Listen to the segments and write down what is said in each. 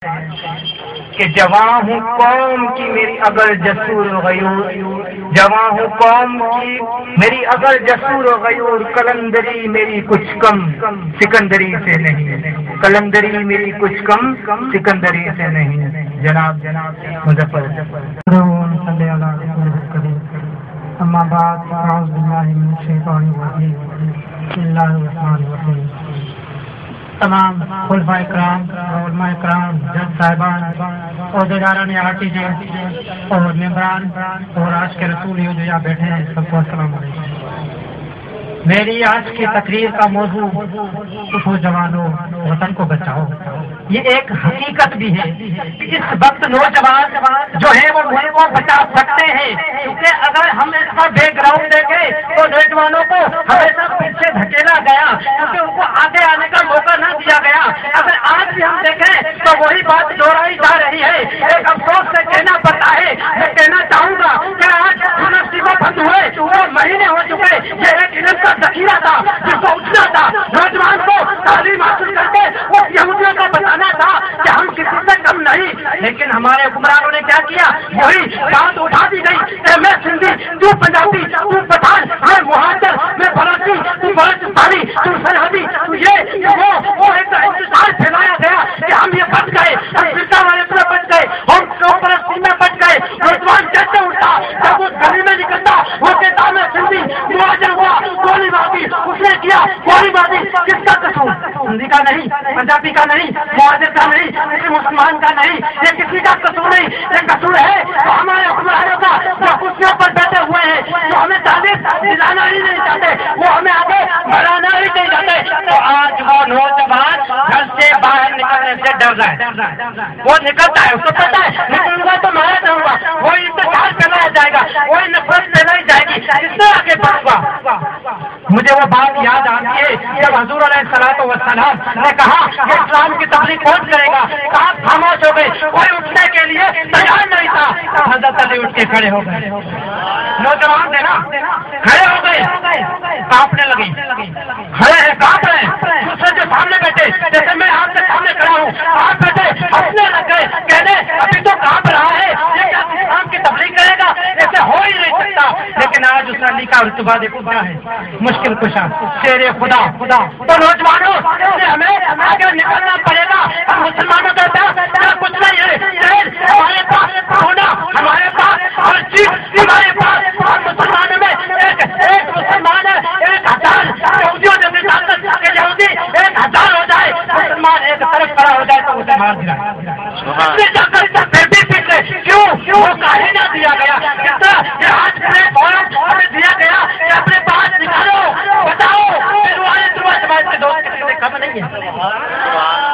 کہ جواں ہوں قوم کی میری اگر جسور و غیور، جواں ہوں قوم کی میری اگر جسور و غیور، قلندری میری کچھ کم سکندری سے نہیں، قلندری میری کچھ کم سکندری سے نہیں۔ جناب مظفر اما بعد اعوذ باللہ من الشیطان الرجیم بسم اللہ الرحمن الرحیم۔ تمام خلفائے کرام، علماء کرام، جج صاحبان، عہدیداران RTJ اور ممبران اور آج کے رسول جو یہاں بیٹھے ہیں، سب کو السلام علیکم۔ میری آج کی تقریر کا موضوع اٹھو جوانوں وطن کو بچاؤ۔ یہ ایک حقیقت بھی ہے کہ اس وقت نوجوان جو ہے وہ ملک کو بچا سکتے ہیں، کیونکہ اگر ہم اس کا بیک گراؤنڈ دیکھیں تو نوجوانوں کو ہمیشہ پیچھے دھکیلا گیا، کیونکہ ان کو آگے آنے کا موقع نہ دیا گیا۔ اگر آج بھی ہم دیکھیں تو وہی بات دہرائی جا رہی ہے۔ ایک افسوس سے کہنا پڑتا ہے، میں کہنا چاہوں گا کہ آج یونیورسٹی بند ہوئے وہ مہینے ہو چکے، یہ ایک علم کا ذخیرہ تھا جس کو اٹھنا تھا، نوجوان کو تعلیم حاصل کر کے وہ یہودیوں کو بتانا تھا کہ ہم کسی سے کم نہیں۔ لیکن ہمارے حکمرانوں نے کیا کیا؟ وہی بات اٹھا دی گئی کہ میں سندھی، تو پنجابی، تو پٹھان، میں مہاجر، میں بلوچی، تو بلوچستانی، تو سرحدی، تو یہ وہ ایک انتظار پھیلایا گیا کہ ہم یہ بچ گئے، ہم فرقہ والے پر بچ گئے، ہم پرستی میں بچ گئے۔ نوجوان کیسے اٹھتا؟ جب وہ گلی میں نکلتا وہ کہتا میں سندھی، مہاجر ہوا، گولی ماری، اس نے کیا گولی ماری، کس کا قصور؟ سندھی کا نہیں، پنجابی کا نہیں، مہاجر کا نہیں، کسی مسلمان کا نہیں، یہ کسی کا قصور نہیں، یہ قصور ہے تو ہمارے حکمرانوں کا جو کرسیوں پر بیٹھے ہوئے ہیں، جو ہمیں تعلیم دلانا ہی نہیں چاہتے، وہ ہمیں آگے بڑھانا ہی نہیں چاہتے۔ تو آج وہ نوجوان گھر سے باہر نکلنے سے ڈر رہا ہے، وہ نکلتا ہے، اس کو پتا ہے نکلوں گا تو مارا جاؤں گا، وہ انتظار پھیلایا جائے گا، وہی نفرت پھیلائی جائے گی، کس سے آگے بڑھوں گا؟ مجھے وہ بات یاد آتی ہے جب حضور علیہ السلام نے کہا کہ اسلام کی تبلیغ کون کرے گا؟ کہاں خاموش ہو گئے، کوئی اٹھنے کے لیے تیار نہیں تھا۔ حضرت علی اٹھ کے کھڑے ہو گئے، نوجوان تھے نا، کھڑے ہو گئے، کانپنے لگی، کھڑے ہیں کانپ رہے ہیں، دوسرے جو سامنے بیٹھے جیسے میں آپ کے سامنے کھڑا ہوں، آپ بیٹھے ہنسنے لگ گئے، کہنے ابھی تو کانپ رہا ہے، یہ کیا اسلام کی تبلیغ کرے گا؟ ایسے ہو ہی نہیں سکتا۔ لیکن آج اس علی کا رتبہ دیکھو کیا ہے، مشکل کشا، شیر خدا۔ تو نوجوانوں ہمیں آگے نکلنا پڑے گا۔ ہم مسلمانوں کا کچھ نہیں ہے، ہمارے پاس ہونا، ہمارے پاس ہر چیز ہمارے پاس، اور مسلمانوں میں ایک مسلمان ہے، 1000 یہودیوں نے طاقت کہ یہودی 1000 ہو جائے، مسلمان ایک طرف کھڑا ہو جائے تو اسے مار دیا پھر بھی پیچھے کیوں وہ کاہے نہ دیا گیا؟ آج ہمیں دیا گیا کہ اپنے پاس نکالو، بتاؤ دوست کم نہیں ہے،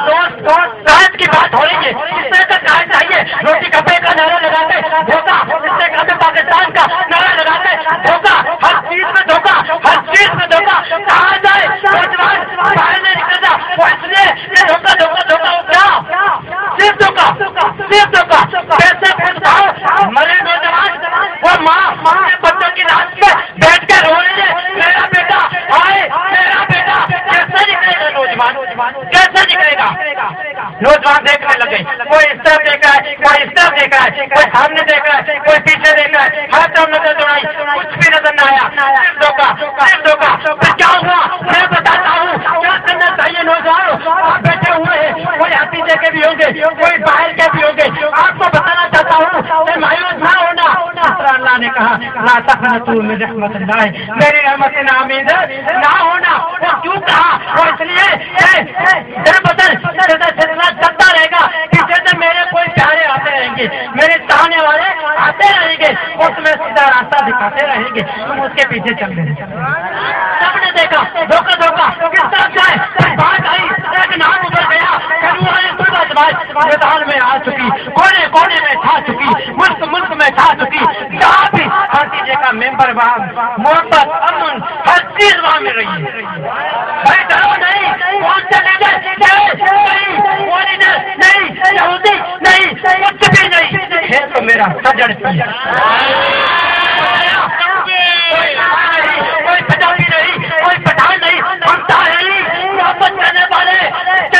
دوست کی بات ہو رہی ہے، اس طرح کا کہا چاہیے روٹی کپڑے کا نعرہ لگاتے دھوکہ، اس سے کہتے پاکستان کا نعرہ لگاتے دھوکہ، ہر چیز میں دھوکہ، ہر چیز میں دھوکہ، کہا جائے نوجوان باہر نہیں نکلتا، وہ اس لیے یہ دھوکہ کیا؟ صرف دھوکہ، پیسے پھنساؤ مرے نوجوان، وہ ماں اپنے بچوں کی لاش پہ بیٹھ کے رو رہی ہے، میرا بیٹا آئے، میرا بیٹا، کیسے نکلے گا نوجوان؟ کیسے نکلے گا؟ نوجوان دیکھنے لگے، کوئی اس طرف دیکھ رہا ہے، کوئی اس طرف دیکھ رہا ہے، کوئی سامنے دیکھ رہا ہے، کوئی پیچھے دیکھ رہا ہے، ہر طرف نظر دوڑائی، کچھ بھی نظر نہ آیا، صرف دھوکہ۔ پھر کیا ہوا میں بتاتا ہوں کیا کرنا چاہیے نوجوانوں۔ آپ بیٹھے ہوئے ہیں، کوئی حتیجے کے بھی ہوں گے، کوئی باہر کے بھی ہوں گے، آپ کو بتانا چاہتا ہوں کہ مایوس نہ ہونا۔ اللہ نے کہا لا تقنطوا من رحمت اللہ، میری رحمت سے ناامید نہ ہونا۔ وہ کیوں کہا؟ وہ اس لیے چلتا رہے گا، پیچھے سے میرے کوئی پیارے آتے رہیں گے، میرے چاہنے والے آتے رہیں گے، اور تمہیں سیدھا راستہ دکھاتے رہیں گے، تم اس کے پیچھے چل رہے۔ سب نے دیکھا دھوکہ کس طرف جائے، بات آئی، ایک نام ابھر گیا، میدان میں آ چکی، کونے کونے میں چھا چکی، ملک میں چھا چکی، جہاں بھی حتیجے کا ممبر وہاں محبت، امن، ہر چیز وہاں مل رہی ہے۔ بھائی ڈرو نہیں، کون سے لیڈر نہیں، یہودی نہیں، کچھ بھی نہیں، یہ تو میرا سجڑ ہے۔ کوئی پنجابی نہیں، کوئی پٹھان نہیں، ہم سارے محبت کرنے والے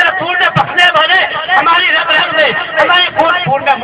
رسول نے بخشنے والے، ہماری رب رب نے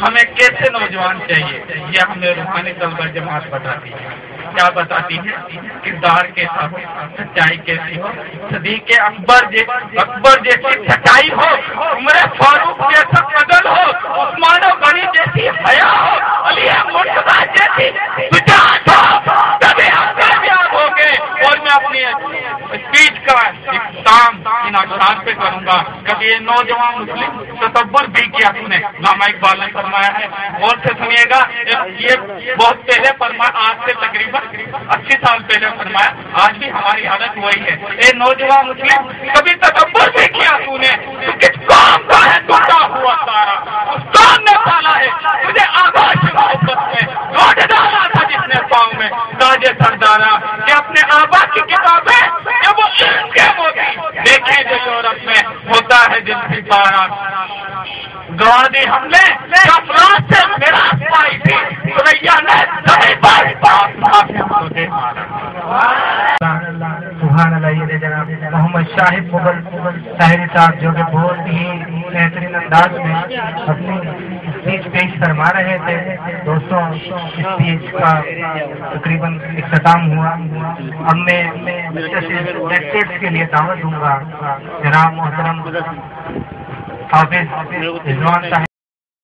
ہمیں کیسے نوجوان چاہیے یہ ہمیں روحانی طلبہ جماعت بتاتی ہے. کیا بتاتی ہے؟ کردار کیسا ہو، سچائی کیسی ہو، صدیق اکبر جیسی سچائی ہو، عمر فاروق جیسا قدر ہو، عثمان غنی جیسی حیا ہو، علی مرتضیٰ جیسی شجاعت ہو، تبھی ہم کامیاب ہوں گے. اور میں اپنی اسپیچ کا اختتام ان اشعار پہ کروں گا. کبھی یہ نوجوان مسلم تصور بھی کیا تم نے، علامہ اقبال نے فرمایا ہے، غور سے سنیے گا. یہ بہت پہلے فرمایا، آج سے تقریباً 80 سال پہلے فرمایا، آج بھی ہماری حالت وہی ہے. اے نوجوان مسلم، کبھی تصور بھی کیا تو نے کس قوم کا ہے ٹوٹا ہوا تارا، اس قوم نے پالا ہے تجھے آغاز محبت میں، لوٹ ڈالا تھا جس نے پاؤں میں تاج سردارا، کہ اپنے آبا کی کتابیں جب وہ علم کے موتی دیکھیں جو یورپ میں ہوتا ہے جن کی پارا. گوا دی ہم نے افراد سے میراث پائی تھی، سریا نے سبھی باری بات معافی کو دے مارا. سبحان اللہ. یہ جناب محمد شاہد مغل طاہری صاحب جو کہ بہت ہی بہترین انداز میں اپنی اسپیچ پیش فرما رہے تھے. دوستوں، اسپیچ کا تقریباً اختتام ہوا. اب میں لیکچرز کے لیے دعوت دوں گا. جناب محترم حافظ رضوان صاحب